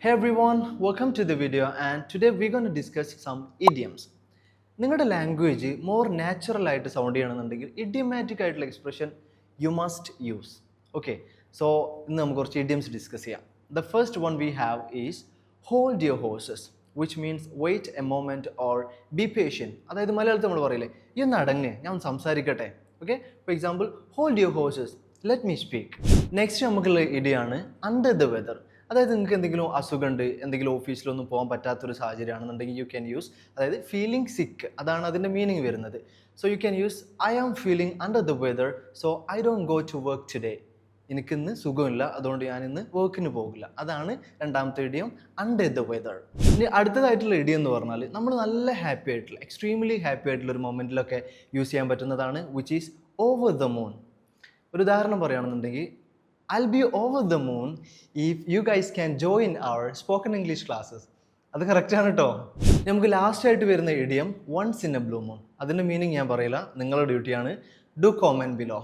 Hey everyone, welcome to the video and today we're going to discuss some idioms. നിങ്ങളുടെ language more natural ആയിട്ട് sound ചെയ്യണമെന്നുണ്ടെങ്കിൽ idiomatic ആയിട്ടുള്ള expression you must use. Okay, so ഇന്ന് നമുക്ക് കുറച്ച് idioms discuss ചെയ്യാം. The first one we have is hold your horses, which means wait a moment or be patient. അതായത് മലയാളത്തിൽ നമ്മൾ പറയില്ലേ, ഈ ഒന്ന് അടങ്ങ്, ഞാൻ ഒന്ന് സംസാരിക്കട്ടെ. Okay, for example hold your horses, let me speak. Next നമുക്കുള്ള ഇടിയാണ് അണ്ടർ ദ വെദർ. അതായത് നിങ്ങൾക്ക് എന്തെങ്കിലും അസുഖമുണ്ട്, എന്തെങ്കിലും ഓഫീസിലൊന്നും പോകാൻ പറ്റാത്തൊരു സാഹചര്യമാണെന്നുണ്ടെങ്കിൽ യു ക്യാൻ യൂസ്, അതായത് ഫീലിംഗ് സിക്ക്, അതാണ് അതിൻ്റെ മീനിങ് വരുന്നത്. So you can use I am feeling under the weather, so I don't go to work today. എനിക്കിന്ന് സുഖമില്ല, അതുകൊണ്ട് ഞാനിന്ന് വർക്കിന് പോകില്ല. അതാണ് രണ്ടാമത്തെ ഇടിയം, അണ്ടർ ദ വെദർ. ഇനി അടുത്തതായിട്ടുള്ള ഇടിയം എന്ന് പറഞ്ഞാൽ നമ്മൾ നല്ല ഹാപ്പി ആയിട്ടുള്ള, എക്സ്ട്രീംലി ഹാപ്പി ആയിട്ടുള്ള ഒരു മൊമെൻറ്റിലൊക്കെ യൂസ് ചെയ്യാൻ പറ്റുന്നതാണ്, which is over the moon. ഒരു ഉദാഹരണം പറയുകയാണെന്നുണ്ടെങ്കിൽ I'll be over the moon if you guys can join our spoken English classes. അത് കറക്റ്റാണ് കേട്ടോ. നമുക്ക് ലാസ്റ്റ് ആയിട്ട് വരുന്ന idiom once in a blue moon. അതിൻ്റെ മീനിങ് ഞാൻ പറയില്ല, നിങ്ങളുടെ ഡ്യൂട്ടിയാണ്. Do comment below.